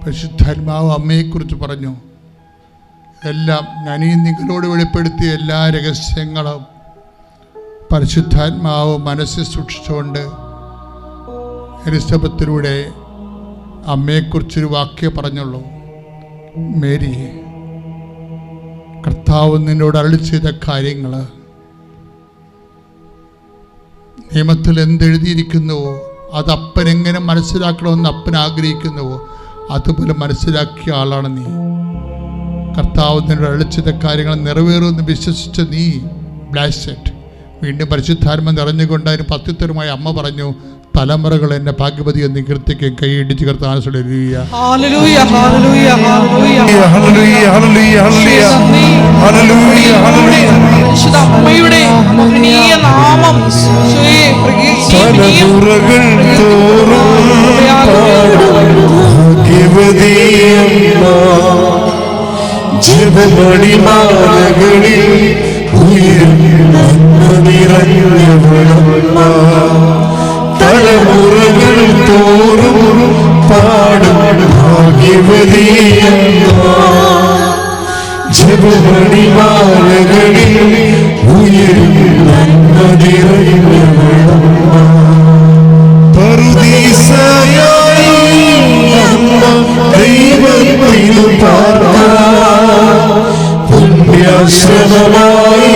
പരിശുദ്ധാത്മാവ് അമ്മയെക്കുറിച്ച് പറഞ്ഞു. എല്ലാം ഞാൻ ഈ നിങ്ങളോട് വെളിപ്പെടുത്തിയ എല്ലാ രഹസ്യങ്ങളും പരിശുദ്ധാത്മാവ് മനസ്സിൽ സൂക്ഷിച്ചുകൊണ്ട് എലിസബത്തിലൂടെ അമ്മയെക്കുറിച്ചൊരു വാക്യം പറഞ്ഞുള്ളൂ. മേരി, കർത്താവ് നിന്നോട് അരുളി ചെയ്ത കാര്യങ്ങൾ നിയമത്തിൽ എന്തെഴുതിയിരിക്കുന്നുവോ അത് അപ്പൻ എങ്ങനെ മനസ്സിലാക്കണമെന്ന് അപ്പൻ ആഗ്രഹിക്കുന്നുവോ അതുപോലെ മനസ്സിലാക്കിയ ആളാണ് നീ. കർത്താവ് നിന്നോട് അരുളി ചെയ്ത കാര്യങ്ങൾ നിറവേറുമെന്ന് വിശ്വസിച്ച നീ ബ്ലാസ്റ്റഡ്. വീണ്ടും പരിശുദ്ധാത്മ നിറഞ്ഞുകൊണ്ട് അതിന് പ്രത്യുത്തരമായി അമ്മ പറഞ്ഞു, തലമുറകൾ എന്നെ ഭാഗ്യവതി എന്ന് കീർത്തിക്ക് കൈയിടിച്ച് കർത്താവ് തലമുറകൾ തോറും പാടും ജപമണിമാലകളിൽ ഉയരും നന്മ നിറഞ്ഞവളമ്മ. പറുദീസയായി അമ്മ ദൈവത്തിനു പാർക്കാൻ, പുണ്യാശ്രമമായി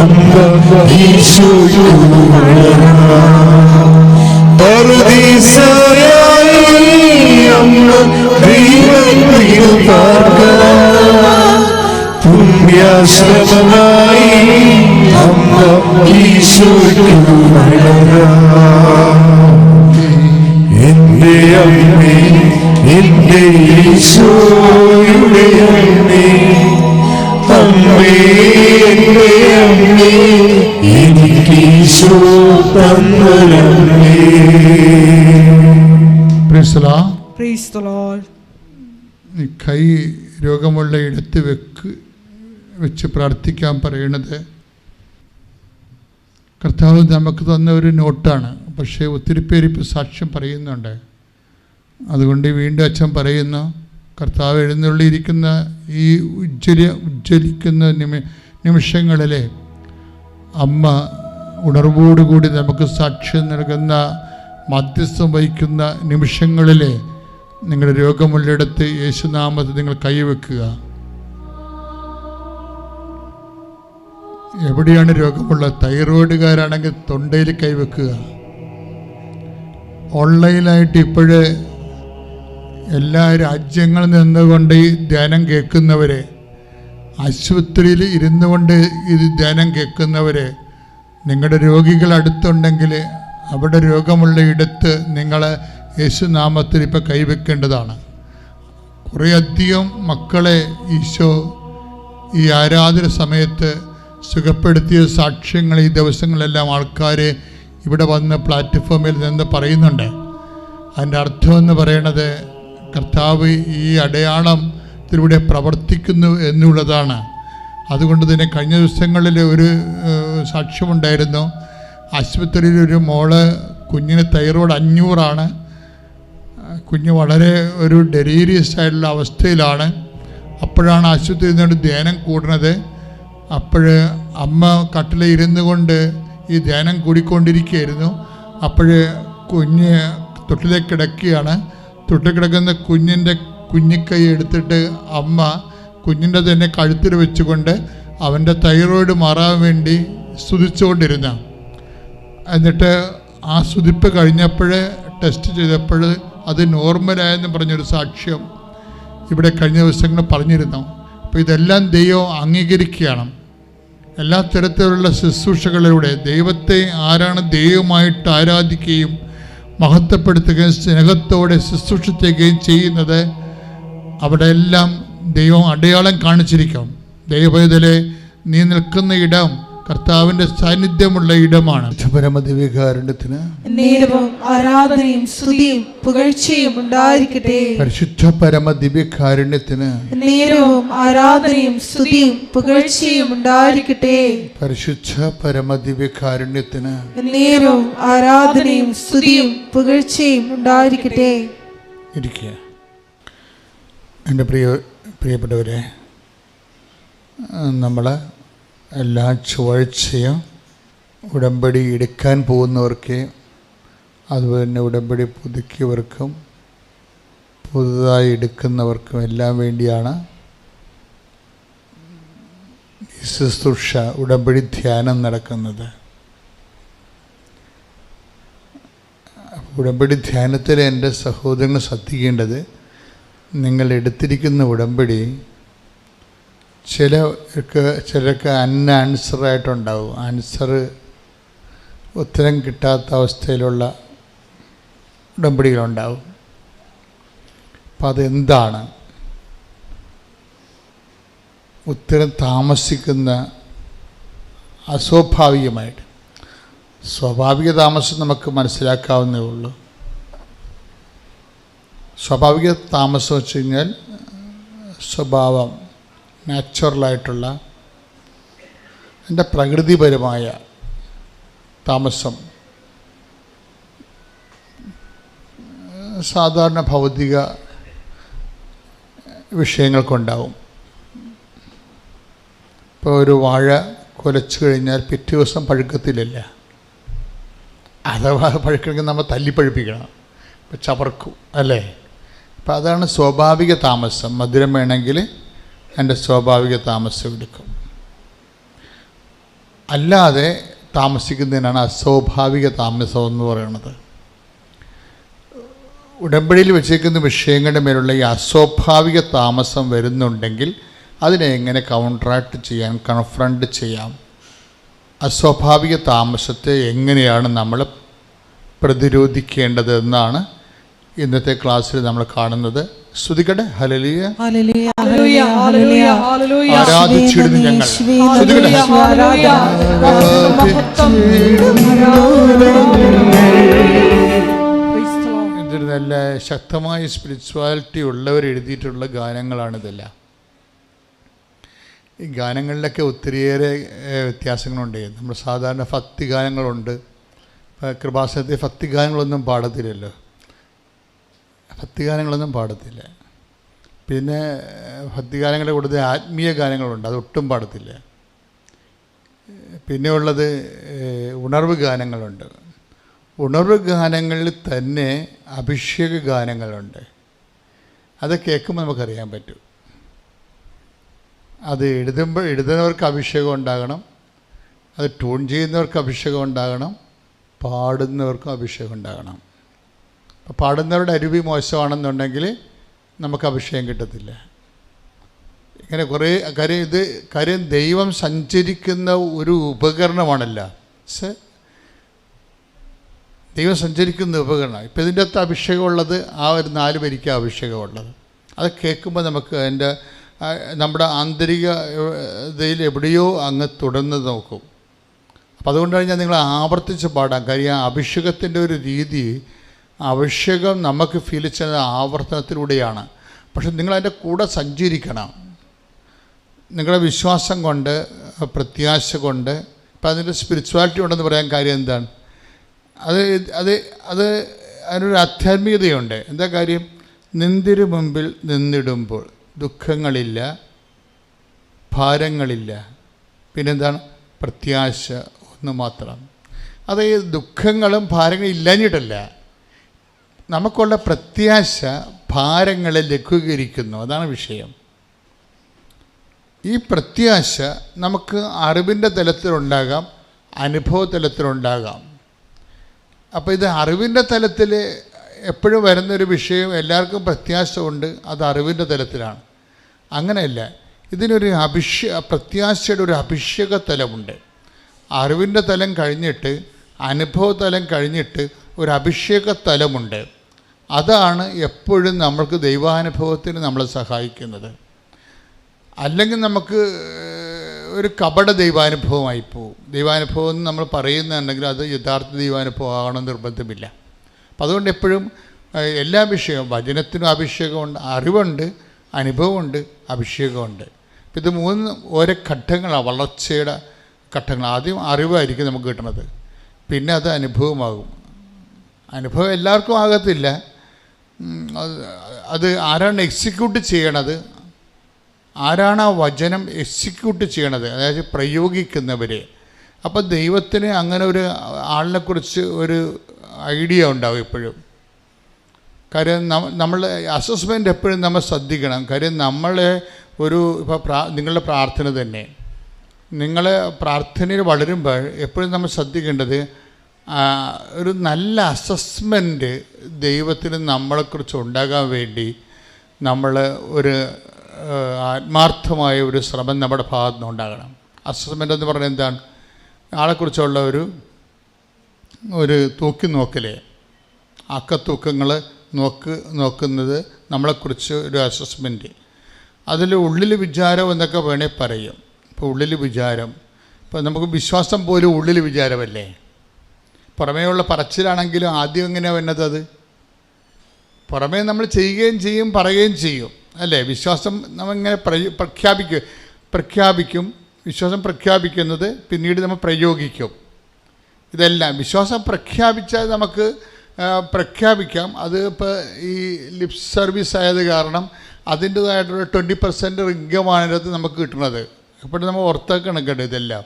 അമ്മ ഈശോയ്ക്കു വളരാൻ. പറുദീസയായി അമ്മ ദൈവത്തിനു പാർക്കാൻ, പുണ്യാശ്രമമായി അമ്മ ഈശോയ്ക്കു വളരാൻ. എന്റെ അമ്മേ, എന്റെ ഈശോയുടെ അമ്മേ, അമ്മേ എന്റെ അമ്മേ, എനിക്ക് ഈശോ തന്നൊരമ്മേ. കൈ രോഗമുള്ള ഇടത്ത് വെച്ച് പ്രാർത്ഥിക്കാൻ പറയണത് കർത്താവ് നമുക്ക് തന്ന ഒരു നോട്ടാണ്. പക്ഷേ ഒത്തിരി പേര് ഇപ്പോൾ സാക്ഷ്യം പറയുന്നുണ്ട്. അതുകൊണ്ട് വീണ്ടും അച്ഛൻ പറയുന്നു, കർത്താവ് എഴുന്നള്ളിയിരിക്കുന്ന ഈ ഉജ്ജ്വലിക്കുന്ന നിമിഷങ്ങളിലെ അമ്മ ഉണർവോടുകൂടി നമുക്ക് സാക്ഷ്യം നൽകുന്ന മധ്യസ്ഥം വഹിക്കുന്ന നിമിഷങ്ങളിലെ നിങ്ങളുടെ രോഗമുള്ളിടത്ത് യേശുനാമത്തിൽ നിങ്ങൾ കൈവെക്കുക. എവിടെയാണ് രോഗമുള്ള? തൈറോയിഡുകാരാണെങ്കിൽ തൊണ്ടയിൽ കൈവെക്കുക. ഓൺലൈനായിട്ട് ഇപ്പോഴേ എല്ലാ രാജ്യങ്ങളിൽ നിന്നുകൊണ്ട് ഈ ധ്യാനം കേൾക്കുന്നവരെ, ആശുപത്രിയിൽ ഇരുന്നു കൊണ്ട് ഇത് ധ്യാനം കേൾക്കുന്നവരെ, നിങ്ങളുടെ രോഗികൾ അടുത്തുണ്ടെങ്കിൽ അവിടെ രോഗമുള്ള ഇടത്ത് നിങ്ങൾ യേശുനാമത്തിൽ ഇപ്പോൾ കൈവെക്കേണ്ടതാണ്. കുറേയധികം മക്കളെ ഈശോ ഈ ആരാധന സമയത്ത് സുഖപ്പെടുത്തിയ സാക്ഷ്യങ്ങൾ ഈ ദിവസങ്ങളെല്ലാം ആൾക്കാർ ഇവിടെ വന്ന് പ്ലാറ്റ്ഫോമിൽ നിന്ന് പറയുന്നുണ്ട്. അതിൻ്റെ അർത്ഥമെന്ന് പറയണത് കർത്താവ് ഈ അടയാളത്തിലൂടെ പ്രവർത്തിക്കുന്നു എന്നുള്ളതാണ്. അതുകൊണ്ട് തന്നെ കഴിഞ്ഞ ദിവസങ്ങളിൽ ഒരു സാക്ഷ്യമുണ്ടായിരുന്നു. ആശുപത്രിയിൽ ഒരു മോള്, കുഞ്ഞിന് തൈറോയ്ഡ് 500 കുഞ്ഞ് വളരെ ഒരു ഡെലീരിയസ് ആയിട്ടുള്ള അവസ്ഥയിലാണ്. അപ്പോഴാണ് ആശുപത്രിയിൽ നിന്നുകൊണ്ട് ധ്യാനം കൂടുന്നത്. അപ്പോൾ അമ്മ കട്ടിൽ ഇരുന്നു കൊണ്ട് ഈ ധ്യാനം കൂടിക്കൊണ്ടിരിക്കുകയായിരുന്നു. അപ്പോൾ കുഞ്ഞ് തൊട്ടിലേക്ക് കിടക്കുകയാണ്. തൊട്ടിൽ കിടക്കുന്ന കുഞ്ഞിൻ്റെ കുഞ്ഞിക്കൈ എടുത്തിട്ട് അമ്മ കുഞ്ഞിൻ്റെ തന്നെ കഴുത്തിൽ വെച്ചുകൊണ്ട് അവൻ്റെ തൈറോയ്ഡ് മാറാൻ വേണ്ടി സ്തുതിച്ചുകൊണ്ടിരുന്ന. എന്നിട്ട് ആ സ്തുതിപ്പ് കഴിഞ്ഞപ്പോൾ ടെസ്റ്റ് ചെയ്തപ്പോൾ അത് നോർമലായെന്ന് പറഞ്ഞൊരു സാക്ഷ്യം ഇവിടെ കഴിഞ്ഞ ദിവസങ്ങൾ പറഞ്ഞിരുന്നു. അപ്പോൾ ഇതെല്ലാം ദൈവം അംഗീകരിക്കുകയാണ്. എല്ലാ തരത്തിലുള്ള ശുശ്രൂഷകളിലൂടെ ദൈവത്തെ ആരാണ് ദൈവമായിട്ട് ആരാധിക്കുകയും മഹത്വപ്പെടുത്തുകയും സ്നേഹത്തോടെ ശുശ്രൂഷിക്കുകയും ചെയ്യുന്നത്, അവിടെ എല്ലാം ദൈവം അടയാളം കാണിച്ചിരിക്കും. ദൈവവേദലെ നീ നിൽക്കുന്ന ഇടം കർത്താവിന്റെ സാന്നിധ്യമുള്ള ഇടമാണ്. പരമദിവ്യകാരുണ്യത്തിന് നേരവും ആരാധനയും സ്തുതിയും പുകഴ്ചയും ഉണ്ടായിരിക്കട്ടെ. പരിശുദ്ധ പരമദിവ്യകാരുണ്യത്തിന് നേരവും ആരാധനയും സ്തുതിയും പുകഴ്ചയും ഉണ്ടായിരിക്കട്ടെ. പരിശുദ്ധ പരമദിവ്യകാരുണ്യത്തിന് നേരവും ആരാധനയും സ്തുതിയും പുകഴ്ചയും ഉണ്ടായിരിക്കട്ടെ. ഇരിക്കുക. എൻ്റെ പ്രിയപ്പെട്ടവരെ, നമ്മൾ എല്ലാ ചൊവ്വാഴ്ചയും ഉടമ്പടി എടുക്കാൻ പോകുന്നവർക്ക്, അതുപോലെ തന്നെ ഉടമ്പടി പുതുക്കിയവർക്കും പുതുതായി എടുക്കുന്നവർക്കും എല്ലാം വേണ്ടിയാണ് ഈ ശുശ്രൂഷ, ഉടമ്പടി ധ്യാനം നടക്കുന്നത്. ഉടമ്പടി ധ്യാനത്തിൽ എൻ്റെ സഹോദരങ്ങൾ ശ്രദ്ധിക്കേണ്ടത്, നിങ്ങൾ എടുത്തിരിക്കുന്ന ഉടമ്പടി ചിലർക്ക് അൺആൻസറായിട്ടുണ്ടാവും. ഉത്തരം കിട്ടാത്ത അവസ്ഥയിലുള്ള ഉടമ്പടികളുണ്ടാവും. അപ്പം അതെന്താണ്? ഉത്തരം താമസിക്കുന്ന അസ്വാഭാവികമായിട്ട്, സ്വാഭാവിക താമസം നമുക്ക് മനസ്സിലാക്കാവുന്നേ ഉള്ളൂ. സ്വാഭാവിക താമസം വെച്ച് കഴിഞ്ഞാൽ സ്വഭാവം, നാച്ചുറലായിട്ടുള്ള എൻ്റെ പ്രകൃതിപരമായ താമസം, സാധാരണ ഭൗതിക വിഷയങ്ങൾക്കുണ്ടാവും. ഇപ്പോൾ ഒരു വാഴ കുലച്ചു കഴിഞ്ഞാൽ പിറ്റേ ദിവസം പഴുക്കത്തില്ലല്ല. അഥവാ പഴുക്കണമെങ്കിൽ നമ്മൾ തല്ലിപ്പഴുപ്പിക്കണം, ഇപ്പം ചവർക്കും അല്ലേ. അപ്പം അതാണ് സ്വാഭാവിക താമസം. മധുരം വേണമെങ്കിൽ എൻ്റെ സ്വാഭാവിക താമസം എടുക്കും. അല്ലാതെ താമസിക്കുന്നതിനാണ് അസ്വാഭാവിക താമസം എന്ന് പറയുന്നത്. ഉടമ്പടിയിൽ വെച്ചേക്കുന്ന വിഷയങ്ങളുടെ മേലുള്ള ഈ അസ്വാഭാവിക താമസം വരുന്നുണ്ടെങ്കിൽ അതിനെ എങ്ങനെ കൗണ്ടറാക്ട് ചെയ്യാൻ, കൺഫ്രണ്ട് ചെയ്യാം, അസ്വാഭാവിക താമസത്തെ എങ്ങനെയാണ് നമ്മൾ പ്രതിരോധിക്കേണ്ടത് എന്നാണ് ഇന്നത്തെ ക്ലാസ്സിൽ നമ്മൾ കാണുന്നത്. സ്തുതിക്കട്ടെ, ഹല്ലേലൂയ, ഹല്ലേലൂയ, ഹല്ലേലൂയ, ഹല്ലേലൂയ. ആരാധിച്ചിടുന്നു ഞങ്ങൾ. സ്തുതിക്കട്ടെ, ഇതൊരു നല്ല ശക്തമായ സ്പിരിച്വാലിറ്റി ഉള്ളവർ എഴുതിയിട്ടുള്ള ഗാനങ്ങളാണിതെല്ലാം. ഈ ഗാനങ്ങളിലൊക്കെ ഒത്തിരിയേറെ വ്യത്യാസങ്ങളുണ്ട്. നമ്മൾ സാധാരണ ഭക്തി ഗാനങ്ങളുണ്ട്. കൃപാസനത്തിൽ ഭക്തി ഗാനങ്ങളൊന്നും പാടത്തില്ലല്ലോ, ഭക്തിഗാനങ്ങളൊന്നും പാടത്തില്ല. പിന്നെ ഭക്തിഗാനങ്ങളുടെ കൂടുതൽ ആത്മീയ ഗാനങ്ങളുണ്ട്, അതൊട്ടും പാടത്തില്ല. പിന്നെ ഉള്ളത് ഉണർവ് ഗാനങ്ങളുണ്ട്. ഉണർവ് ഗാനങ്ങളിൽ തന്നെ അഭിഷേക ഗാനങ്ങളുണ്ട്. അത് കേൾക്കുമ്പോൾ നമുക്കറിയാൻ പറ്റും. അത് എഴുതുന്നവർക്ക് അഭിഷേകം ഉണ്ടാകണം, അത് ട്യൂൺ ചെയ്യുന്നവർക്ക് അഭിഷേകം ഉണ്ടാകണം, പാടുന്നവർക്കും അഭിഷേകം ഉണ്ടാകണം. അപ്പോൾ പാടുന്നവരുടെ അരുവി മോശമാണെന്നുണ്ടെങ്കിൽ നമുക്ക് അഭിഷേകം കിട്ടത്തില്ല. ഇങ്ങനെ കുറേ കാര്യം ദൈവം സഞ്ചരിക്കുന്ന ഒരു ഉപകരണമാണല്ല, ദൈവം സഞ്ചരിക്കുന്ന ഉപകരണം. ഇപ്പം ഇതിൻ്റെ അകത്ത് അഭിഷേകമുള്ളത് ആ ഒരു 4 വരിക്ക് അഭിഷേകമുള്ളത്. അത് കേൾക്കുമ്പോൾ നമുക്ക് അതിൻ്റെ നമ്മുടെ ആന്തരിക ഇതിൽ എവിടെയോ അങ്ങ് തുടർന്ന് നോക്കും. അപ്പം അതുകൊണ്ടാണ് ഞാൻ നിങ്ങളെ ആവർത്തിച്ച് പാടാം. കാര്യം ആ അഭിഷേകത്തിൻ്റെ ഒരു രീതി, അഭിഷേകം നമുക്ക് ഫീൽ ചെയ്യുന്ന ആവർത്തനത്തിലൂടെയാണ്. പക്ഷെ നിങ്ങളതിൻ്റെ കൂടെ സഞ്ചരിക്കണം. നിങ്ങളുടെ വിശ്വാസം കൊണ്ട്, പ്രത്യാശ കൊണ്ട്. ഇപ്പം അതിൻ്റെ സ്പിരിച്വാലിറ്റി ഉണ്ടെന്ന് പറയാൻ കാര്യം എന്താണ്? അതിനൊരു ആധ്യാത്മികതയുണ്ട്. എന്താ കാര്യം? നിന്തിരു മുമ്പിൽ നിന്നിടുമ്പോൾ ദുഃഖങ്ങളില്ല, ഭാരങ്ങളില്ല, പിന്നെന്താണ്? പ്രത്യാശ ഒന്ന് മാത്രം. അത് ഈ ദുഃഖങ്ങളും ഭാരങ്ങളും ഇല്ലാഞ്ഞിട്ടല്ല, നമുക്കുള്ള പ്രത്യാശ ഭാരങ്ങളെ ലഘൂകരിക്കുന്നു. അതാണ് വിഷയം. ഈ പ്രത്യാശ നമുക്ക് അറിവിൻ്റെ തലത്തിലുണ്ടാകാം, അനുഭവ തലത്തിലുണ്ടാകാം. അപ്പോൾ ഇത് അറിവിൻ്റെ തലത്തിൽ എപ്പോഴും വരുന്നൊരു വിഷയം, എല്ലാവർക്കും പ്രത്യാശ ഉണ്ട്, അത് അറിവിൻ്റെ തലത്തിലാണ്. അങ്ങനെയല്ല, ഇതിനൊരു പ്രത്യാശയുടെ ഒരു അഭിഷേക തലമുണ്ട്. അറിവിൻ്റെ തലം കഴിഞ്ഞിട്ട്, അനുഭവ തലം കഴിഞ്ഞിട്ട് ഒരു അഭിഷേക തലമുണ്ട്. അതാണ് എപ്പോഴും നമ്മൾക്ക് ദൈവാനുഭവത്തിന് നമ്മളെ സഹായിക്കുന്നത്. അല്ലെങ്കിൽ നമുക്ക് ഒരു കപട ദൈവാനുഭവമായി പോകും. ദൈവാനുഭവം എന്ന് നമ്മൾ പറയുന്നുണ്ടെങ്കിൽ അത് യഥാർത്ഥ ദൈവാനുഭവം ആകണമെന്ന് നിർബന്ധമില്ല. അപ്പം അതുകൊണ്ട് എപ്പോഴും എല്ലാ വിഷയവും, വചനത്തിനും അഭിഷേകമുണ്ട്, അറിവുണ്ട്, അനുഭവമുണ്ട്, അഭിഷേകമുണ്ട്. ഇത് 3 ഓരോ ഘട്ടങ്ങളാണ്, വളർച്ചയുടെ ഘട്ടങ്ങൾ. ആദ്യം അറിവായിരിക്കും നമുക്ക് കിട്ടുന്നത്, പിന്നെ അത് അനുഭവമാകും. അനുഭവം എല്ലാവർക്കും ആകത്തില്ല. അത് ആരാണ് എക്സിക്യൂട്ട് ചെയ്യണത്, ആരാണ് ആ വചനം എക്സിക്യൂട്ട് ചെയ്യണത്, അതായത് പ്രയോഗിക്കുന്നവർ. അപ്പോൾ ദൈവത്തിന് അങ്ങനെ ഒരു ആളിനെക്കുറിച്ച് ഒരു ഐഡിയ ഉണ്ടാവും എപ്പോഴും. കാര്യം നമ്മൾ അസസ്മെൻ്റ് എപ്പോഴും നമ്മൾ ശ്രദ്ധിക്കണം. കാര്യം നമ്മളെ ഇപ്പോൾ നിങ്ങളുടെ പ്രാർത്ഥന തന്നെ, നിങ്ങൾ പ്രാർത്ഥനയിൽ വളരുമ്പോൾ എപ്പോഴും നമ്മൾ ശ്രദ്ധിക്കേണ്ടത് ഒരു നല്ല അസസ്മെൻറ്റ് ദൈവത്തിന് നമ്മളെക്കുറിച്ച് ഉണ്ടാകാൻ വേണ്ടി നമ്മൾ ഒരു ആത്മാർത്ഥമായ ഒരു ശ്രമം നമ്മുടെ ഭാഗത്തു നിന്ന് ഉണ്ടാകണം. അസസ്മെൻ്റ് എന്ന് പറഞ്ഞാൽ എന്താണ്? ആളെക്കുറിച്ചുള്ള ഒരു തൂക്കി നോക്കലേ, അക്കത്തൂക്കങ്ങൾ നോക്കുന്നത് നമ്മളെക്കുറിച്ച് ഒരു അസസ്മെൻറ്റ്. അതിൽ ഉള്ളിൽ വിചാരം എന്നൊക്കെ വേണേൽ പറയും. ഇപ്പോൾ ഉള്ളിൽ വിചാരം, ഇപ്പോൾ നമുക്ക് വിശ്വാസം പോലും ഉള്ളിൽ വിചാരമല്ലേ. പുറമേയുള്ള പറച്ചിലാണെങ്കിലും ആദ്യം എങ്ങനെയാണ് വരുന്നത്? അത് പുറമേ നമ്മൾ ചെയ്യുകയും ചെയ്യും, പറയുകയും ചെയ്യും അല്ലേ. വിശ്വാസം നമ്മളിങ്ങനെ പ്രഖ്യാപിക്കും. വിശ്വാസം പ്രഖ്യാപിക്കുന്നത് പിന്നീട് നമ്മൾ പ്രയോഗിക്കും. ഇതെല്ലാം വിശ്വാസം പ്രഖ്യാപിച്ചാൽ നമുക്ക് പ്രഖ്യാപിക്കാം. അത് ഇപ്പോൾ ഈ ലിപ് സർവീസ് ആയത് കാരണം അതിൻ്റേതായിട്ടുള്ള 20% ഇൻകമാണ് ഇതിനകത്ത് നമുക്ക് കിട്ടുന്നത്. അപ്പോൾ നമ്മൾ ഓർത്തേക്കണക്കേണ്ടത് ഇതെല്ലാം.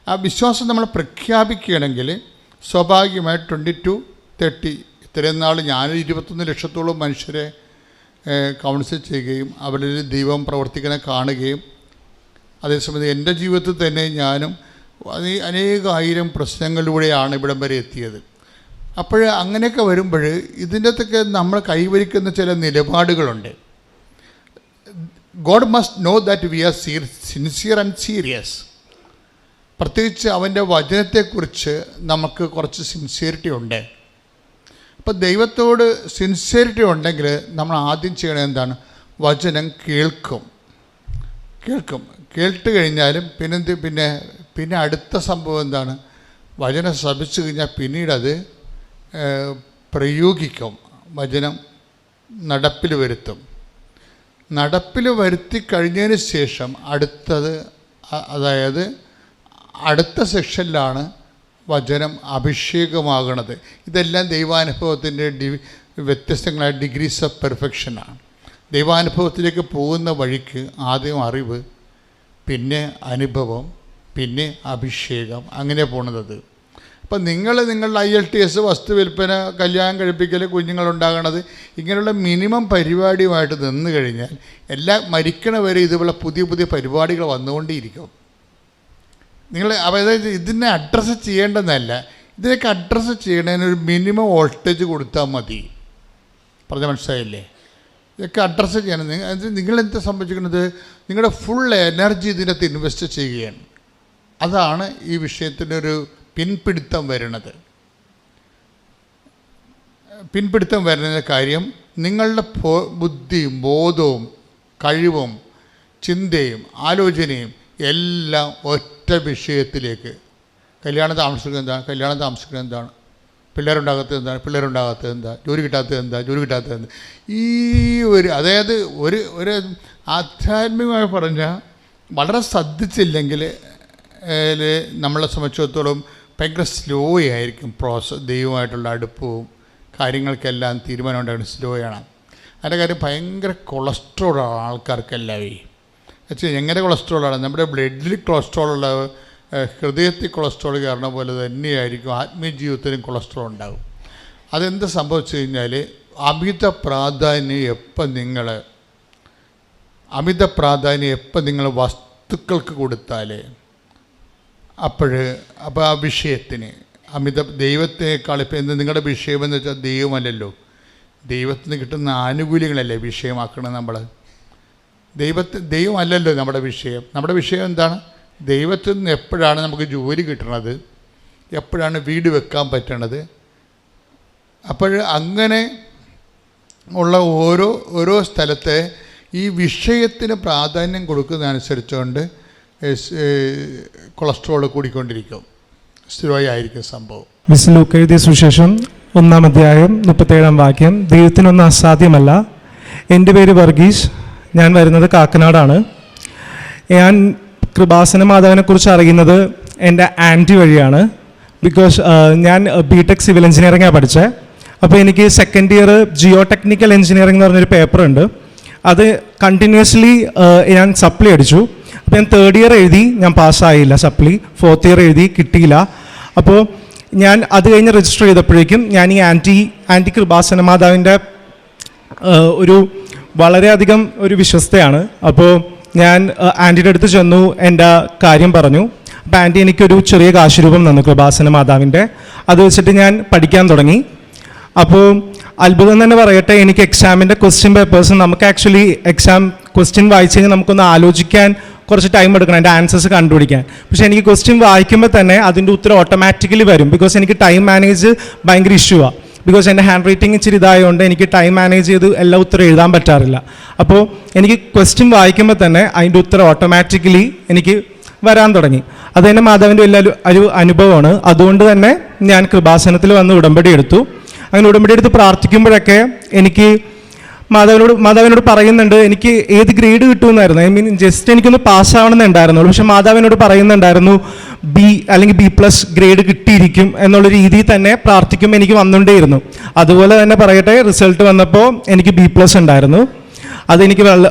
ആ വിശ്വാസം നമ്മൾ പ്രഖ്യാപിക്കുകയാണെങ്കിൽ സ്വാഭാവികമായി 20-30 ഇത്രയും നാൾ ഞാൻ 21 ലക്ഷത്തോളം മനുഷ്യരെ കൗൺസിൽ ചെയ്യുകയും അവരിൽ ദൈവം പ്രവർത്തിക്കണ കാണുകയും അതേസമയം എൻ്റെ ജീവിതത്തിൽ തന്നെ ഞാനും അനേകായിരം പ്രശ്നങ്ങളിലൂടെയാണ് ഇവിടം വരെ എത്തിയത്. അപ്പോൾ അങ്ങനെയൊക്കെ വരുമ്പോൾ ഇതിൻ്റെ അകത്തൊക്കെ നമ്മൾ കൈവരിക്കുന്ന ചില നിലപാടുകളുണ്ട്. God must know that we are sincere and serious. പ്രത്യേകിച്ച് അവൻ്റെ വചനത്തെക്കുറിച്ച് നമുക്ക് കുറച്ച് സിൻസിയറിറ്റി ഉണ്ട്. അപ്പോൾ ദൈവത്തോട് സിൻസിയറിറ്റി ഉണ്ടെങ്കിൽ നമ്മൾ ആദ്യം ചെയ്യണത് എന്താണ്? വചനം കേൾക്കും. കേട്ട് കഴിഞ്ഞാലും പിന്നെ അടുത്ത സംഭവം എന്താണ്? വചനം ശ്രമിച്ചു കഴിഞ്ഞാൽ പിന്നീടത് പ്രയോഗിക്കും. വചനം നടപ്പിൽ വരുത്തും. നടപ്പിൽ വരുത്തി കഴിഞ്ഞതിന് ശേഷം അതായത് അടുത്ത സെക്ഷനിലാണ് വചനം അഭിഷേകമാകണത്. ഇതെല്ലാം ദൈവാനുഭവത്തിൻ്റെ വ്യത്യസ്തങ്ങളായ ഡിഗ്രീസ് ഓഫ് പെർഫെക്ഷനാണ്. ദൈവാനുഭവത്തിലേക്ക് പോകുന്ന വഴിക്ക് ആദ്യം അറിവ്, പിന്നെ അനുഭവം, പിന്നെ അഭിഷേകം, അങ്ങനെ പോണത്. അപ്പം നിങ്ങളുടെ IELTS, വസ്തു വിൽപ്പന, കല്യാണം കഴിപ്പിക്കൽ, കുഞ്ഞുങ്ങളുണ്ടാകണത്, ഇങ്ങനെയുള്ള മിനിമം പരിപാടിയുമായിട്ട് നിന്ന് കഴിഞ്ഞാൽ മരിക്കണ വരെ ഇതുപോലെ പുതിയ പുതിയ പരിപാടികൾ വന്നുകൊണ്ടേയിരിക്കും. അതായത് ഇതിനെ അഡ്രസ്സ് ചെയ്യേണ്ടതല്ല, ഇതിനൊക്കെ അഡ്രസ്സ് ചെയ്യണതിനൊരു മിനിമം വോൾട്ടേജ് കൊടുത്താൽ മതി. പറഞ്ഞ മനസ്സിലായില്ലേ? ഇതൊക്കെ അഡ്രസ്സ് ചെയ്യണം. നിങ്ങളെന്താ സംഭവിച്ചിരിക്കുന്നത്? നിങ്ങളുടെ ഫുൾ എനർജി ഇതിനകത്ത് ഇൻവെസ്റ്റ് ചെയ്യുകയാണ്. അതാണ് ഈ വിഷയത്തിനൊരു പിൻപിടുത്തം വരുന്ന കാര്യം. നിങ്ങളുടെ ബുദ്ധിയും ബോധവും കഴിവും ചിന്തയും ആലോചനയും എല്ലാം ഒറ്റ വിഷയത്തിലേക്ക്. കല്യാണം താമസിക്കുന്നത് എന്താണ്? പിള്ളേരുണ്ടാകാത്തത് എന്താ? ജോലി കിട്ടാത്തത് എന്താ? ഈ അതായത് ഒരു ആധ്യാത്മികമായി പറഞ്ഞാൽ വളരെ ശ്രദ്ധിച്ചില്ലെങ്കിൽ നമ്മളെ സംബന്ധിച്ചിടത്തോളം ഭയങ്കര സ്ലോ ആയിരിക്കും പ്രോസസ്. ദൈവമായിട്ടുള്ള അടുപ്പവും കാര്യങ്ങൾക്കെല്ലാം തീരുമാനം ഉണ്ടാകുന്നത് സ്ലോയാണ്. അതിൻ്റെ കാര്യം ഭയങ്കര കൊളസ്ട്രോളാണ് ആൾക്കാർക്കെല്ലാം. എങ്ങനെ കൊളസ്ട്രോളാണ്? നമ്മുടെ ബ്ലഡിൽ കൊളസ്ട്രോളുള്ള, ഹൃദയത്തിൽ കൊളസ്ട്രോൾ കാരണം പോലെ തന്നെയായിരിക്കും ആത്മീയ ജീവിതത്തിലും കൊളസ്ട്രോൾ ഉണ്ടാകും. അതെന്ത് സംഭവിച്ചു കഴിഞ്ഞാൽ അമിത പ്രാധാന്യം എപ്പം നിങ്ങൾ വസ്തുക്കൾക്ക് കൊടുത്താൽ അപ്പോൾ ആ വിഷയത്തിന് ദൈവത്തെക്കാൾ ഇപ്പം നിങ്ങളുടെ വിഷയമെന്ന് വെച്ചാൽ ദൈവമല്ലല്ലോ, ദൈവത്തിന് കിട്ടുന്ന ആനുകൂല്യങ്ങളല്ലേ വിഷയമാക്കണം. നമ്മൾ ദൈവമല്ലല്ലോ നമ്മുടെ വിഷയം. നമ്മുടെ വിഷയം എന്താണ്? ദൈവത്തിൽ നിന്ന് എപ്പോഴാണ് നമുക്ക് ജോലി കിട്ടണത്, എപ്പോഴാണ് വീട് വെക്കാൻ പറ്റണത്. അപ്പോൾ അങ്ങനെ ഉള്ള ഓരോ സ്ഥലത്തെ ഈ വിഷയത്തിന് പ്രാധാന്യം കൊടുക്കുന്നതനുസരിച്ചുകൊണ്ട് കൊളസ്ട്രോൾ കൂടിക്കൊണ്ടിരിക്കും, സ്ഥിരമായി ആയിരിക്കും സംഭവം. മിസ് ലൂക്ക എഴുതിയ സുവിശേഷം 1-ാം അധ്യായം 37-ാം വാക്യം. ദൈവത്തിനൊന്നും അസാധ്യമല്ല. എൻ്റെ പേര് വർഗീസ്, ഞാൻ വരുന്നത് കാക്കനാടാണ്. ഞാൻ കൃപാസന മാതാവിനെക്കുറിച്ച് അറിയുന്നത് എൻ്റെ ആൻറ്റി വഴിയാണ്. ബിക്കോസ് ഞാൻ BTech സിവിൽ എഞ്ചിനീയറിംഗാണ് പഠിച്ചത്. അപ്പോൾ എനിക്ക് second year Jio technical engineering എന്ന് പറഞ്ഞൊരു പേപ്പറുണ്ട്. അത് കണ്ടിന്യൂസ്ലി ഞാൻ സപ്ലി അടിച്ചു. അപ്പോൾ ഞാൻ തേർഡ് ഇയർ എഴുതി, ഞാൻ പാസ്സായില്ല സപ്ലി. ഫോർത്ത് ഇയർ എഴുതി, കിട്ടിയില്ല. അപ്പോൾ ഞാൻ അത് കഴിഞ്ഞ് രജിസ്റ്റർ ചെയ്തപ്പോഴേക്കും ഞാൻ ഈ ആൻറ്റി കൃപാസന മാതാവിൻ്റെ ഒരു വളരെയധികം ഒരു വിശ്വസ്തയാണ്. അപ്പോൾ ഞാൻ ആൻറ്റിയുടെ അടുത്ത് ചെന്നു, എൻ്റെ കാര്യം പറഞ്ഞു. അപ്പോൾ ആൻറ്റി എനിക്കൊരു ചെറിയ കാശുരൂപം തന്നു കൃപാസന മാതാവിൻ്റെ. അത് വെച്ചിട്ട് ഞാൻ പഠിക്കാൻ തുടങ്ങി. അപ്പോൾ അത്ഭുതം തന്നെ പറയട്ടെ, എനിക്ക് എക്സാമിൻ്റെ ക്വസ്റ്റ്യൻ പേപ്പേഴ്സ്, നമുക്ക് ആക്ച്വലി എക്സാം ക്വസ്റ്റ്യൻ വായിച്ച് കഴിഞ്ഞാൽ നമുക്കൊന്ന് ആലോചിക്കാൻ കുറച്ച് ടൈം എടുക്കണം അതിൻ്റെ ആൻസേഴ്സ് കണ്ടുപിടിക്കാൻ. പക്ഷേ എനിക്ക് ക്വസ്റ്റ്യൻ വായിക്കുമ്പോൾ തന്നെ അതിൻ്റെ ഉത്തരം ഓട്ടോമാറ്റിക്കലി വരും. ബിക്കോസ് എനിക്ക് ടൈം മാനേജ് ഭയങ്കര ഇഷ്യൂ ആണ്. ബിക്കോസ് എൻ്റെ ഹാൻഡ് റൈറ്റിംഗ് ഇച്ചിരി ഇതായതുകൊണ്ട് എനിക്ക് ടൈം മാനേജ് ചെയ്ത് എല്ലാ ഉത്തരം എഴുതാൻ പറ്റാറില്ല. അപ്പോൾ എനിക്ക് ക്വസ്റ്റ്യൻ വായിക്കുമ്പോൾ തന്നെ അതിൻ്റെ ഉത്തരം ഓട്ടോമാറ്റിക്കലി എനിക്ക് വരാൻ തുടങ്ങി. അത് തന്നെ മാതാവിൻ്റെ വലിയ ഒരു അനുഭവമാണ്. അതുകൊണ്ട് തന്നെ ഞാൻ കൃപാസനത്തിൽ വന്ന് ഉടമ്പടി എടുത്തു. അങ്ങനെ ഉടമ്പടി എടുത്ത് പ്രാർത്ഥിക്കുമ്പോഴൊക്കെ എനിക്ക് മാതാവിനോട് പറയുന്നുണ്ട് എനിക്ക് ഏത് ഗ്രേഡ് കിട്ടുമെന്നായിരുന്നു. ഐ മീൻ ജസ്റ്റ് എനിക്കൊന്ന് പാസ്സാവണമെന്നുണ്ടായിരുന്നുള്ളൂ. പക്ഷെ മാതാവിനോട് പറയുന്നുണ്ടായിരുന്നു ബി അല്ലെങ്കിൽ B+ ഗ്രേഡ് കിട്ടിയിരിക്കും എന്നുള്ള രീതിയിൽ തന്നെ പ്രാർത്ഥിക്കുമ്പോൾ എനിക്ക് വന്നുകൊണ്ടേയിരുന്നു. അതുപോലെ തന്നെ പറയട്ടെ, റിസൾട്ട് വന്നപ്പോൾ എനിക്ക് B+ ഉണ്ടായിരുന്നു. അതെനിക്ക്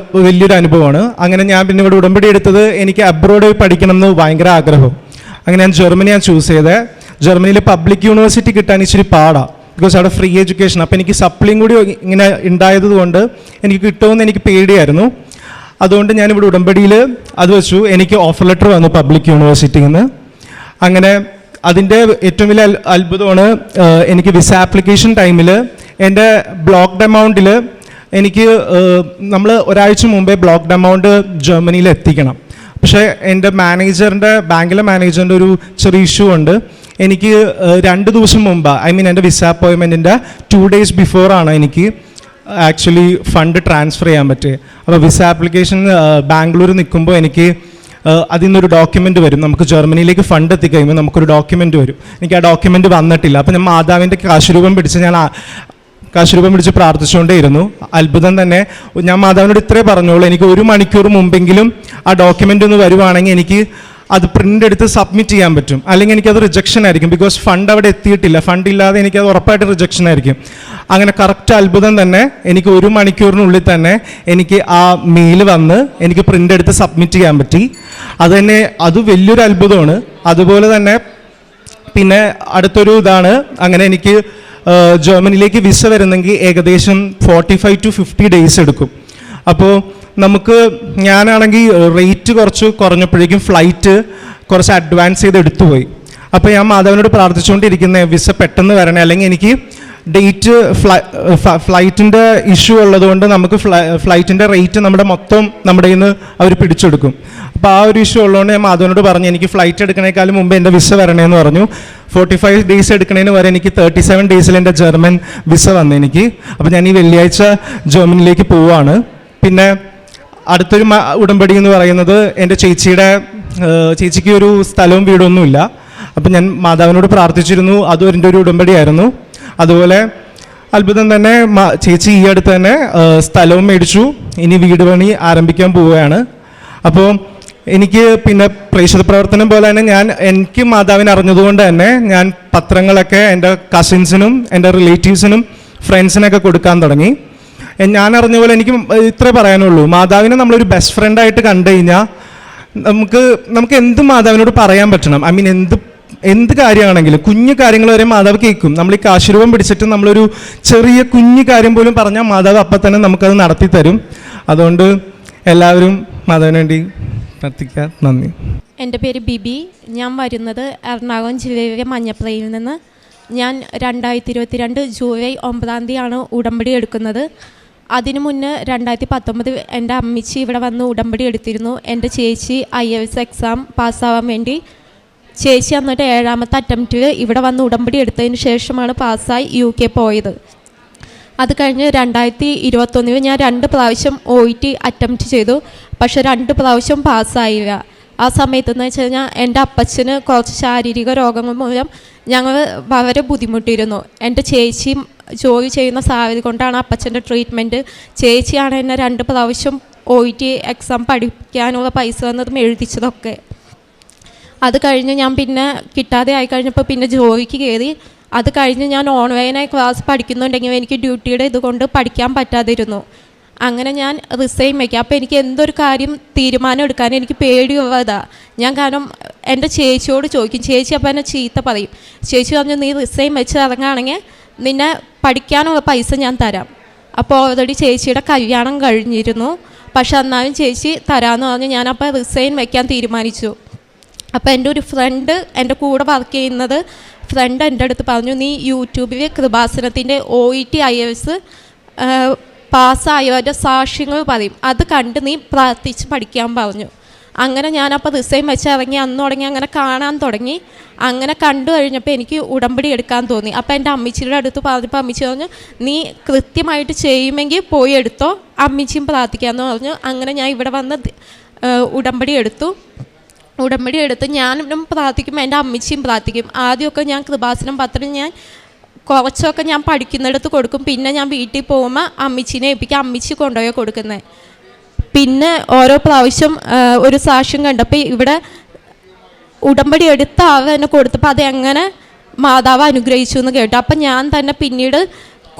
വലിയൊരു അനുഭവമാണ്. അങ്ങനെ ഞാൻ പിന്നെ ഇവിടെ ഉടമ്പടി എടുത്തത് എനിക്ക് അബ്രോഡ് പോയി പഠിക്കണം എന്ന് ഭയങ്കര ആഗ്രഹം. അങ്ങനെ ഞാൻ ജർമ്മനിയാണ് ചൂസ് ചെയ്തത്. ജർമ്മനിയിൽ പബ്ലിക് യൂണിവേഴ്സിറ്റി കിട്ടാൻ ഇച്ചിരി പാടാണ്. ബിക്കോസ് അവിടെ ഫ്രീ എഡ്യൂക്കേഷൻ. അപ്പോൾ എനിക്ക് സപ്ലിയും കൂടി ഇങ്ങനെ ഉണ്ടായതുകൊണ്ട് എനിക്ക് കിട്ടുമെന്ന് എനിക്ക് പേടിയായിരുന്നു. അതുകൊണ്ട് ഞാനിവിടെ ഉടമ്പടിയിൽ അത് വെച്ചു. എനിക്ക് ഓഫർ ലെറ്റർ വന്നു പബ്ലിക് യൂണിവേഴ്സിറ്റിയിൽ നിന്ന്. അങ്ങനെ അതിൻ്റെ ഏറ്റവും വലിയ അത്ഭുതമാണ്, എനിക്ക് വിസ ആപ്ലിക്കേഷൻ ടൈമിൽ എൻ്റെ ബ്ലോക്ക്ഡ് എമൗണ്ടിൽ എനിക്ക് നമ്മൾ ഒരാഴ്ച മുമ്പേ ബ്ലോക്ക്ഡ് എമൗണ്ട് ജർമ്മനിയിൽ എത്തിക്കണം. പക്ഷേ എൻ്റെ ബാങ്കിലെ മാനേജറിൻ്റെ ഒരു ചെറിയ ഇഷ്യൂ ഉണ്ട്. എനിക്ക് 2 ദിവസം മുമ്പ്, ഐ മീൻ എൻ്റെ വിസ അപ്പോയിൻമെൻറ്റിൻ്റെ 2 days ബിഫോറാണ് എനിക്ക് ആക്ച്വലി ഫണ്ട് ട്രാൻസ്ഫർ ചെയ്യാൻ പറ്റുക. അപ്പോൾ വിസ ആപ്ലിക്കേഷൻ ബാംഗ്ലൂർ നിൽക്കുമ്പോൾ എനിക്ക് അതിൽ നിന്നൊരു ഡോക്യുമെൻ്റ് വരും. നമുക്ക് ജർമ്മനിയിലേക്ക് ഫണ്ട് എത്തിക്കഴിയുമ്പോൾ നമുക്കൊരു ഡോക്യുമെൻ്റ് വരും. എനിക്ക് ആ ഡോക്യുമെൻ്റ് വന്നിട്ടില്ല. അപ്പോൾ ഞാൻ മാതാവിൻ്റെ കാശുരൂപം പിടിച്ച് പ്രാർത്ഥിച്ചുകൊണ്ടേയിരുന്നു. അത്ഭുതം തന്നെ. ഞാൻ മാതാവിനോട് ഇത്രേ പറഞ്ഞോളൂ, എനിക്ക് 1 മണിക്കൂർ മുമ്പെങ്കിലും ആ ഡോക്യുമെൻ്റ് ഒന്ന് വരുവാണെങ്കിൽ എനിക്ക് അത് പ്രിൻ്റ് എടുത്ത് സബ്മിറ്റ് ചെയ്യാൻ പറ്റും. അല്ലെങ്കിൽ എനിക്കത് റിജക്ഷൻ ആയിരിക്കും. ബിക്കോസ് ഫണ്ട് അവിടെ എത്തിയിട്ടില്ല. ഫണ്ട് ഇല്ലാതെ എനിക്കത് ഉറപ്പായിട്ട് റിജക്ഷൻ ആയിരിക്കും. അങ്ങനെ കറക്റ്റ് അത്ഭുതം തന്നെ എനിക്ക് 1 മണിക്കൂറിനുള്ളിൽ തന്നെ എനിക്ക് ആ മെയിൽ വന്ന് എനിക്ക് പ്രിൻ്റ് എടുത്ത് സബ്മിറ്റ് ചെയ്യാൻ പറ്റി. അത് വലിയൊരു അത്ഭുതമാണ്. അതുപോലെ തന്നെ പിന്നെ അടുത്തൊരു ഇതാണ്, അങ്ങനെ എനിക്ക് ജർമ്മനിയിലേക്ക് വിസ വരുന്നെങ്കിൽ ഏകദേശം 45 to 50 days എടുക്കും. അപ്പോൾ ഞാനാണെങ്കിൽ റേറ്റ് കുറച്ച് കുറഞ്ഞപ്പോഴേക്കും ഫ്ലൈറ്റ് കുറച്ച് അഡ്വാൻസ് ചെയ്ത് എടുത്തുപോയി. അപ്പോൾ ഞാൻ മാതാവിനോട് പ്രാർത്ഥിച്ചുകൊണ്ടിരിക്കുന്ന വിസ പെട്ടെന്ന് വരണേ, അല്ലെങ്കിൽ എനിക്ക് ഡേറ്റ് ഫ്ലൈറ്റിൻ്റെ ഇഷ്യൂ ഉള്ളതുകൊണ്ട് നമുക്ക് ഫ്ലൈറ്റിൻ്റെ റേറ്റ് നമ്മുടെ കയ്യിൽ നിന്ന് അവർ പിടിച്ചെടുക്കും. അപ്പോൾ ആ ഒരു ഇഷ്യൂ ഉള്ളതുകൊണ്ട് ഞാൻ മാധവനോട് പറഞ്ഞു എനിക്ക് ഫ്ലൈറ്റ് എടുക്കണേക്കാളും മുമ്പ് എൻ്റെ വിസ വരണേന്ന് പറഞ്ഞു. 45 days എടുക്കണേന് വരെ എനിക്ക് 37 days എൻ്റെ ജർമ്മൻ വിസ വന്നു എനിക്ക്. അപ്പോൾ ഞാൻ ഈ വെള്ളിയാഴ്ച ജർമ്മനിയിലേക്ക് പോവുകയാണ്. പിന്നെ അടുത്തൊരു ഉടമ്പടി എന്ന് പറയുന്നത് എൻ്റെ ചേച്ചിക്ക് ഒരു സ്ഥലവും വീടൊന്നുമില്ല. അപ്പം ഞാൻ മാതാവിനോട് പ്രാർത്ഥിച്ചിരുന്നു. അതും എൻ്റെ ഒരു ഉടമ്പടിയായിരുന്നു. അതുപോലെ അത്ഭുതം തന്നെ ചേച്ചി ഈ അടുത്ത് തന്നെ സ്ഥലവും മേടിച്ചു. ഇനി വീട് പണി ആരംഭിക്കാൻ പോവുകയാണ്. അപ്പോൾ എനിക്ക് പിന്നെ പ്രേക്ഷിത പ്രവർത്തനം പോലെ തന്നെ എനിക്ക് മാതാവിനെ അറിഞ്ഞതുകൊണ്ട് തന്നെ ഞാൻ പത്രങ്ങളൊക്കെ എൻ്റെ കസിൻസിനും എൻ്റെ റിലേറ്റീവ്സിനും ഫ്രണ്ട്സിനൊക്കെ കൊടുക്കാൻ തുടങ്ങി. ഞാൻ അറിഞ്ഞ പോലെ എനിക്ക് ഇത്രേ പറയാനുള്ളൂ, മാതാവിനെ നമ്മളൊരു ബെസ്റ്റ് ഫ്രണ്ടായിട്ട് കണ്ടു കഴിഞ്ഞാൽ നമുക്ക് എന്ത് മാതാവിനോട് പറയാൻ പറ്റണം. ഐ മീൻ എന്ത് കാര്യമാണെങ്കിലും കുഞ്ഞു കാര്യങ്ങൾ വരെ മാതാവ് കേൾക്കും. നമ്മൾ ഈ കാശുരൂപം പിടിച്ചിട്ട് നമ്മളൊരു ചെറിയ കുഞ്ഞു കാര്യം പോലും പറഞ്ഞാൽ മാതാവ് അപ്പം തന്നെ നമുക്കത് നടത്തി തരും. അതുകൊണ്ട് എല്ലാവരും മാതാവിന് വേണ്ടി പ്രാർത്ഥിക്കുക. നന്ദി. എൻ്റെ പേര് ബിബി. ഞാൻ വരുന്നത് എറണാകുളം ജില്ലയിലെ മഞ്ഞപ്രയിൽ നിന്ന്. ഞാൻ 2022 ജൂലൈ 9 ഉടമ്പടി എടുക്കുന്നത്. അതിനു മുന്നേ 2019 എൻ്റെ അമ്മച്ചി ഇവിടെ വന്ന് ഉടമ്പടി എടുത്തിരുന്നു. എൻ്റെ ചേച്ചി IELTS എക്സാം പാസ്സാവാൻ വേണ്ടി ചേച്ചി എന്നിട്ട് 7ാമത്തെ അറ്റംപ്റ്റിൽ ഇവിടെ വന്ന് ഉടമ്പടി എടുത്തതിന് ശേഷമാണ് പാസ്സായി UK പോയത്. അത് കഴിഞ്ഞ് 2021 ഞാൻ 2 പ്രാവശ്യം OET അറ്റംപ്റ്റ് ചെയ്തു. പക്ഷെ 2 പ്രാവശ്യം പാസ്സായില്ല. ആ സമയത്തെന്ന് വെച്ച് കഴിഞ്ഞാൽ എൻ്റെ അപ്പച്ചന് കുറച്ച് ശാരീരിക രോഗങ്ങൾ മൂലം ഞങ്ങൾ വളരെ ബുദ്ധിമുട്ടിയിരുന്നു. എൻ്റെ ചേച്ചിയും ജോലി ചെയ്യുന്ന സാഹചര്യം കൊണ്ടാണ് അപ്പച്ചൻ്റെ ട്രീറ്റ്മെൻറ്റ്. ചേച്ചിയാണ് എന്നെ 2 പ്രാവശ്യം OET എക്സാം പഠിക്കാനുള്ള പൈസ വന്നതും എഴുതിച്ചതൊക്കെ. അത് കഴിഞ്ഞ് ഞാൻ പിന്നെ കിട്ടാതെ ആയിക്കഴിഞ്ഞപ്പോൾ പിന്നെ ജോലിക്ക് കയറി. അത് കഴിഞ്ഞ് ഞാൻ ഓൺലൈനായി ക്ലാസ് പഠിക്കുന്നുണ്ടെങ്കിൽ എനിക്ക് ഡ്യൂട്ടിയുടെ ഇതുകൊണ്ട് പഠിക്കാൻ പറ്റാതിരുന്നു. അങ്ങനെ ഞാൻ റിസൈൻ വയ്ക്കുക. അപ്പോൾ എനിക്ക് എന്തൊരു കാര്യം തീരുമാനം എടുക്കാൻ എനിക്ക് പേടിയുള്ളതാണ്. ഞാൻ കാരണം എൻ്റെ ചേച്ചിയോട് ചോദിക്കും. ചേച്ചി അപ്പോൾ എന്നെ ചീത്ത പറയും. ചേച്ചി പറഞ്ഞു, നീ റിസൈൻ വെച്ച് ഇറങ്ങുകയാണെങ്കിൽ നിന്നെ പഠിക്കാനുള്ള പൈസ ഞാൻ തരാം. അപ്പോൾ ഓൾറെഡി ചേച്ചിയുടെ കല്യാണം കഴിഞ്ഞിരുന്നു. പക്ഷെ എന്നാലും ചേച്ചി തരാമെന്ന് പറഞ്ഞ് ഞാനപ്പോൾ റിസൈൻ വയ്ക്കാൻ തീരുമാനിച്ചു. അപ്പോൾ എൻ്റെ ഒരു ഫ്രണ്ട്, എൻ്റെ കൂടെ വർക്ക് ചെയ്യുന്നത് ഫ്രണ്ട് എൻ്റെ അടുത്ത് പറഞ്ഞു, നീ യൂട്യൂബിൽ കൃപാസനത്തിൻ്റെ OET IAS പാസ്സായവരുടെ സാക്ഷ്യങ്ങൾ പറയും, അത് കണ്ട് നീ പ്രാർത്ഥിച്ച് പഠിക്കാൻ പറഞ്ഞു. അങ്ങനെ ഞാനപ്പോൾ റിസൈൻ വെച്ച് ഇറങ്ങി അന്ന് തുടങ്ങി അങ്ങനെ കാണാൻ തുടങ്ങി. അങ്ങനെ കണ്ടു കഴിഞ്ഞപ്പോൾ എനിക്ക് ഉടമ്പടി എടുക്കാൻ തോന്നി. അപ്പോൾ എൻ്റെ അമ്മച്ചിയുടെ അടുത്ത് പറഞ്ഞപ്പോൾ അമ്മച്ചി പറഞ്ഞു, നീ കൃത്യമായിട്ട് ചെയ്യുമെങ്കിൽ പോയി എടുത്തോ, അമ്മച്ചിയും പ്രാർത്ഥിക്കാമെന്ന് പറഞ്ഞു. അങ്ങനെ ഞാൻ ഇവിടെ വന്ന് ഉടമ്പടി എടുത്ത് ഞാനും പ്രാർത്ഥിക്കും, എൻ്റെ അമ്മച്ചിയും പ്രാർത്ഥിക്കും. ആദ്യമൊക്കെ ഞാൻ കൃപാസനം പത്രം ഞാൻ കുറച്ചൊക്കെ ഞാൻ പഠിക്കുന്നിടത്ത് കൊടുക്കും. പിന്നെ ഞാൻ വീട്ടിൽ പോകുമ്പോൾ അമ്മച്ചിനെ ഏൽപ്പിക്കും, അമ്മച്ചി കൊണ്ടുപോയി കൊടുക്കുന്നത്. പിന്നെ ഓരോ പ്രാവശ്യം ഒരു സാക്ഷ്യം കണ്ടപ്പോൾ ഇവിടെ ഉടമ്പടി എടുത്ത ആൾ എന്നെ കൊടുത്തപ്പോൾ അതെങ്ങനെ മാതാവ് അനുഗ്രഹിച്ചു എന്ന് കേട്ടു. അപ്പം ഞാൻ തന്നെ പിന്നീട്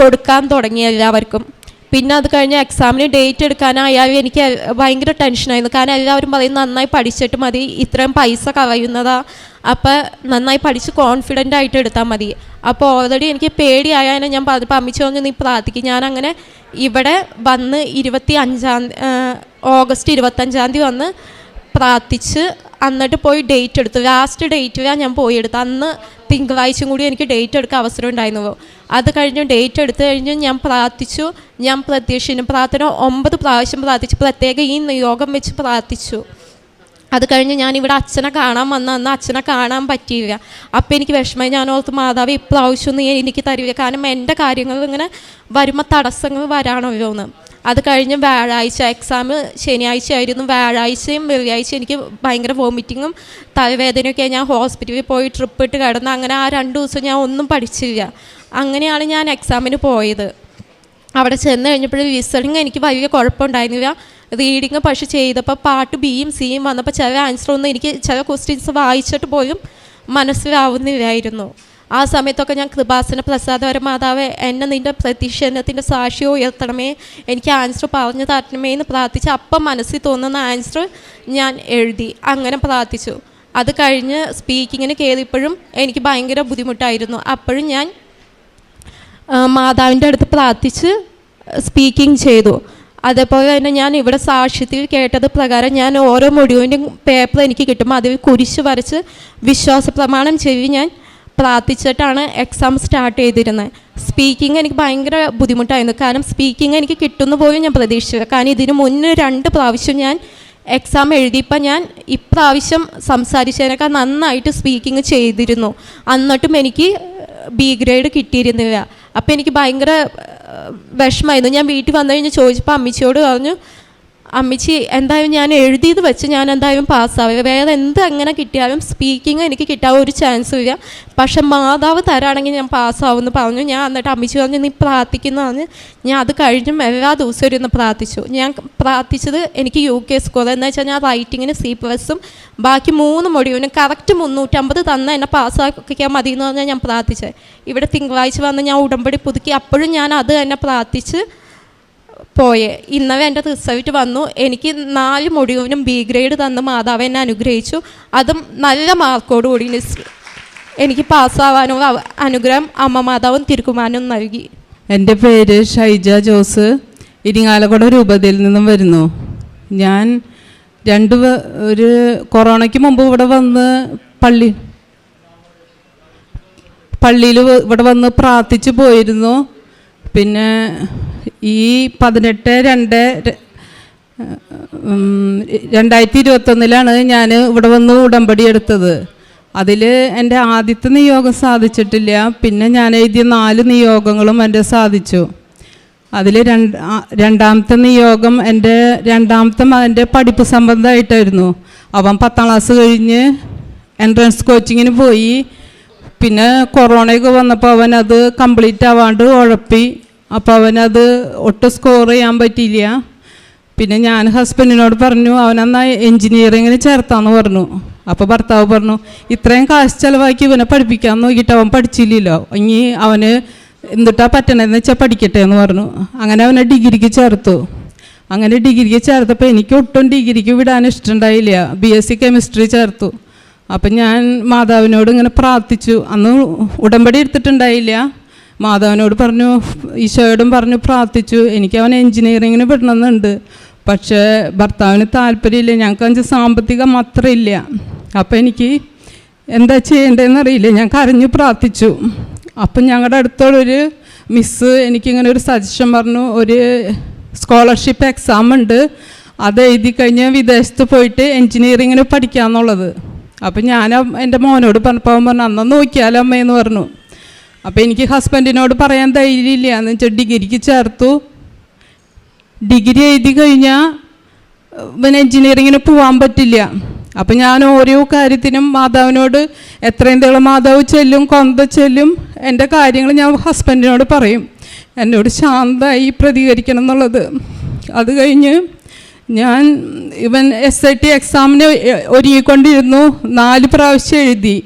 കൊടുക്കാൻ തുടങ്ങി എല്ലാവർക്കും. പിന്നെ അത് കഴിഞ്ഞ് എക്സാമിന് ഡേറ്റ് എടുക്കാനായാലും എനിക്ക് ഭയങ്കര ടെൻഷനായിരുന്നു. കാരണം എല്ലാവരും പറയും നന്നായി പഠിച്ചിട്ട് മതി, ഇത്രയും പൈസ കളയുന്നതാ, അപ്പോൾ നന്നായി പഠിച്ച് കോൺഫിഡൻ്റ് ആയിട്ട് എടുത്താൽ മതി. അപ്പോൾ ഓൾറെഡി എനിക്ക് പേടിയായാലും ഞാൻ പറഞ്ഞപ്പോൾ അമ്മച്ചി പറഞ്ഞു, നീ പ്രാർത്ഥിക്കും. ഞാനങ്ങനെ ഇവിടെ വന്ന് ഓഗസ്റ്റ് 25 വന്ന് പ്രാർത്ഥിച്ച് എന്നിട്ട് പോയി ഡേറ്റ് എടുത്തു. ലാസ്റ്റ് ഡേറ്റിലാണ് ഞാൻ പോയി എടുത്തു. അന്ന് തിങ്കളാഴ്ചയും കൂടി എനിക്ക് ഡേറ്റ് എടുക്കാൻ അവസരം ഉണ്ടായിരുന്നു. അത് കഴിഞ്ഞ് ഡേറ്റ് എടുത്തു കഴിഞ്ഞ് ഞാൻ പ്രാർത്ഥിച്ചു. ഞാൻ പ്രത്യക്ഷനും പ്രാർത്ഥന 9 പ്രാവശ്യം പ്രാർത്ഥിച്ചു. പ്രത്യേകം ഈ നിയോഗം വെച്ച് പ്രാർത്ഥിച്ചു. അത് കഴിഞ്ഞ് ഞാനിവിടെ അച്ഛനെ കാണാൻ അന്ന് അച്ഛനെ കാണാൻ പറ്റിയില്ല. അപ്പോൾ എനിക്ക് വിഷമമായി. ഞാൻ ഓർത്ത് മാതാവ് ഇപ്രാവശ്യം നീ എനിക്ക് തരില്ല, കാരണം എൻ്റെ കാര്യങ്ങൾ ഇങ്ങനെ വരുമ്പോൾ തടസ്സങ്ങൾ വരാണല്ലോ എന്ന്. അത് കഴിഞ്ഞ് വ്യാഴാഴ്ച എക്സാം ശനിയാഴ്ച ആയിരുന്നു. വ്യാഴാഴ്ചയും വെള്ളിയാഴ്ച എനിക്ക് ഭയങ്കര വോമിറ്റിങ്ങും തലവേദനയൊക്കെ. ഞാൻ ഹോസ്പിറ്റലിൽ പോയി ട്രിപ്പ് ഇട്ട് കിടന്ന് അങ്ങനെ ആ 2 ദിവസം ഞാൻ ഒന്നും പഠിച്ചില്ല. അങ്ങനെയാണ് ഞാൻ എക്സാമിന് പോയത്. അവിടെ ചെന്ന് കഴിഞ്ഞപ്പോഴും ലിസണിങ് എനിക്ക് വലിയ കുഴപ്പമുണ്ടായിരുന്നില്ല. റീഡിങ് പക്ഷെ ചെയ്തപ്പോൾ പാട്ട് Bയും Cയും വന്നപ്പോൾ ചില ആൻസറൊന്നും എനിക്ക് ചില ക്വസ്റ്റ്യൻസ് വായിച്ചിട്ട് പോലും മനസ്സിലാവുന്നില്ലായിരുന്നു. ആ സമയത്തൊക്കെ ഞാൻ കൃപാസന പ്രസാദവര മാതാവ് എന്നെ നിൻ്റെ പ്രതിഷേധത്തിൻ്റെ സാക്ഷ്യം ഉയർത്തണമേ, എനിക്ക് ആൻസർ പറഞ്ഞു തരണമേ എന്ന് പ്രാർത്ഥിച്ച് അപ്പം മനസ്സിൽ തോന്നുന്ന ആൻസർ ഞാൻ എഴുതി. അങ്ങനെ പ്രാർത്ഥിച്ചു. അത് കഴിഞ്ഞ് സ്പീക്കിങ്ങിന് കയറിയപ്പോഴും എനിക്ക് ഭയങ്കര ബുദ്ധിമുട്ടായിരുന്നു. അപ്പോഴും ഞാൻ മാതാവിൻ്റെ അടുത്ത് പ്രാർത്ഥിച്ച് സ്പീക്കിംഗ് ചെയ്തു. അതേപോലെ തന്നെ ഞാൻ ഇവിടെ സാക്ഷ്യത്തിൽ കേട്ടത് പ്രകാരം ഞാൻ ഓരോ മൊഡ്യൂളിൻ്റെയും പേപ്പർ എനിക്ക് കിട്ടുമ്പോൾ അതിൽ കുരിശ് വരച്ച് വിശ്വാസ പ്രമാണം ചെയ്ത് ഞാൻ പ്രാർത്ഥിച്ചിട്ടാണ് എക്സാം സ്റ്റാർട്ട് ചെയ്തിരുന്നത്. സ്പീക്കിംഗ് എനിക്ക് ഭയങ്കര ബുദ്ധിമുട്ടായിരുന്നു. കാരണം സ്പീക്കിംഗ് എനിക്ക് കിട്ടുന്ന പോലും ഞാൻ പ്രതീക്ഷിച്ചില്ല. കാരണം ഇതിന് മുന്നേ 2 പ്രാവശ്യം ഞാൻ എക്സാം എഴുതിയപ്പോൾ ഞാൻ ഇപ്രാവശ്യം സംസാരിച്ചതിനേക്കാൾ നന്നായിട്ട് സ്പീക്കിംഗ് ചെയ്തിരുന്നു. എന്നിട്ടും എനിക്ക് B ഗ്രേഡ് കിട്ടിയിരുന്നില്ല. അപ്പോൾ എനിക്ക് ഭയങ്കര വിഷമമായിരുന്നു. ഞാൻ വീട്ടിൽ വന്നു കഴിഞ്ഞ് ചോദിച്ചപ്പോൾ അമ്മച്ചിയോട് പറഞ്ഞു, അമ്മച്ചി എന്തായാലും ഞാൻ എഴുതിയത് വെച്ച് ഞാൻ എന്തായാലും പാസ്സാവുക, വേറെ എന്ത് എങ്ങനെ കിട്ടിയാലും സ്പീക്കിംഗ് എനിക്ക് കിട്ടാൻ ഒരു ചാൻസും ഇല്ല, പക്ഷെ മാതാവ് തരാണെങ്കിൽ ഞാൻ പാസ്സാവുമെന്ന് പറഞ്ഞു. ഞാൻ എന്നിട്ട് അമ്മച്ചി പറഞ്ഞു നീ പ്രാർത്ഥിക്കുന്ന പറഞ്ഞ് ഞാൻ അത് കഴിഞ്ഞും എല്ലാ ദിവസവും ഇരുന്ന് പ്രാർത്ഥിച്ചു. ഞാൻ പ്രാർത്ഥിച്ചത് എനിക്ക് UK സ്കോർ എന്ന് വെച്ചാൽ ഞാൻ റൈറ്റിങ്ങിന് C++ഉം ബാക്കി 3 മൊഡ്യൂളിനും കറക്റ്റ് 350 തന്ന എന്നെ പാസ്സാക്കിക്കാൻ മതി എന്ന് പറഞ്ഞാൽ ഞാൻ പ്രാർത്ഥിച്ചത്. ഇവിടെ തിങ്കളാഴ്ച വന്ന് ഞാൻ ഉടമ്പടി പുതുക്കി. അപ്പോഴും ഞാൻ അത് തന്നെ പ്രാർത്ഥിച്ച് പോയെ. ഇന്നലെ എൻ്റെ റിസൾട്ട് വന്നു. എനിക്ക് 4 മൊഡ്യൂളിനും B ഗ്രേഡ് തന്ന് മാതാവ് എന്നെ അനുഗ്രഹിച്ചു. അതും നല്ല മാർക്കോട് കൂടി എനിക്ക് പാസ്സാവാനുള്ള അനുഗ്രഹം അമ്മ മാതാവും തിരുക്കുമാരനും നൽകി. എൻ്റെ പേര് ഷൈജ ജോസ്, ഇരിങ്ങാലക്കുട രൂപതയിൽ നിന്നും വരുന്നു. ഞാൻ ഒരു കൊറോണയ്ക്ക് മുമ്പ് ഇവിടെ വന്ന് പള്ളിയിൽ ഇവിടെ വന്ന് പ്രാർത്ഥിച്ചു പോയിരുന്നു. പിന്നെ ഈ 18/2/2021 ഞാൻ ഇവിടെ വന്ന് ഉടമ്പടി എടുത്തത്. അതിൽ എൻ്റെ ആദ്യത്തെ നിയോഗം സാധിച്ചിട്ടില്ല. പിന്നെ ഞാൻ എഴുതിയ 4 നിയോഗങ്ങളും എൻ്റെ സാധിച്ചു. അതിൽ രണ്ടാമത്തെ നിയോഗം എൻ്റെ രണ്ടാമത്തെ മകൻ്റെ പഠിപ്പ് സംബന്ധമായിട്ടായിരുന്നു. അവൻ 10ാം ക്ലാസ് കഴിഞ്ഞ് എൻട്രൻസ് കോച്ചിങ്ങിന് പോയി. പിന്നെ കൊറോണയൊക്കെ വന്നപ്പോൾ അവനത് കംപ്ലീറ്റ് ആവാണ്ട് ഉഴപ്പി. അപ്പോൾ അവനത് ഒട്ടും സ്കോർ ചെയ്യാൻ പറ്റിയില്ല. പിന്നെ ഞാൻ ഹസ്ബൻഡിനോട് പറഞ്ഞു അവനെന്നാൽ എൻജിനീയറിങ്ങിന് ചേർത്താന്ന് പറഞ്ഞു. അപ്പോൾ ഭർത്താവ് പറഞ്ഞു, ഇത്രയും കാശ് ചിലവാക്കി ഇവനെ പഠിപ്പിക്കാൻ നോക്കിയിട്ട് അവൻ പഠിച്ചില്ലല്ലോ, ഇനി അവന് എന്തിട്ടാ പറ്റണമെന്ന് വെച്ചാൽ പഠിക്കട്ടെ എന്ന് പറഞ്ഞു. അങ്ങനെ അവനെ ഡിഗ്രിക്ക് ചേർത്തു. അങ്ങനെ ഡിഗ്രിക്ക് ചേർത്തപ്പോൾ എനിക്ക് ഒട്ടും ഡിഗ്രിക്ക് വിടാൻ ഇഷ്ടമുണ്ടായില്ല. BSc കെമിസ്ട്രി ചേർത്തു. അപ്പം ഞാൻ മാതാവിനോട് ഇങ്ങനെ പ്രാർത്ഥിച്ചു. അന്ന് ഉടമ്പടി എടുത്തിട്ടുണ്ടായില്ല. മാതാവിനോട് പറഞ്ഞു, ഈശോയോടും പറഞ്ഞു പ്രാർത്ഥിച്ചു, എനിക്ക് അവൻ എൻജിനീയറിങ്ങിന് വിടണമെന്നുണ്ട്, പക്ഷേ ഭർത്താവിന് താല്പര്യമില്ല, ഞങ്ങൾക്ക് 5 സാമ്പത്തികം മാത്രമില്ല. അപ്പോൾ എനിക്ക് എന്താ ചെയ്യേണ്ടതെന്ന് അറിയില്ല. ഞാൻ കരഞ്ഞു പ്രാർത്ഥിച്ചു. അപ്പം ഞങ്ങളുടെ അടുത്തുള്ളൊരു മിസ്സ് എനിക്കിങ്ങനെ ഒരു സജഷൻ പറഞ്ഞു, ഒരു സ്കോളർഷിപ്പ് എക്സാം ഉണ്ട്, അത് എഴുതി കഴിഞ്ഞ് വിദേശത്ത് പോയിട്ട് എൻജിനീയറിങ്ങിന് പഠിക്കാമെന്നുള്ളത്. അപ്പം ഞാൻ എൻ്റെ മോനോട് പറഞ്ഞപ്പോൾ അവൻ പറഞ്ഞു, അന്ന് നോക്കിയാലോ അമ്മയെന്ന് പറഞ്ഞു. അപ്പോൾ എനിക്ക് ഹസ്ബൻഡിനോട് പറയാൻ ധൈര്യമില്ല. എന്ന് വെച്ചാൽ ഡിഗ്രിക്ക് ചേർത്തു. ഡിഗ്രി എഴുതി കഴിഞ്ഞാൽ പിന്നെ എൻജിനീയറിങ്ങിന് പോകാൻ പറ്റില്ല. അപ്പം ഞാൻ ഓരോ കാര്യത്തിനും മാതാവിനോട് എത്രയും തേളം മാതാവ് ചെല്ലും, കൊന്ത ചെല്ലും, എൻ്റെ കാര്യങ്ങൾ ഞാൻ ഹസ്ബൻഡിനോട് പറയും, എന്നോട് ശാന്തമായി പ്രതികരിക്കണം എന്നുള്ളത്. അത് കഴിഞ്ഞ് ഞാൻ SIT എക്സാമിന് ഒരുങ്ങിക്കൊണ്ടിരുന്നു. 4 പ്രാവശ്യം എഴുതി.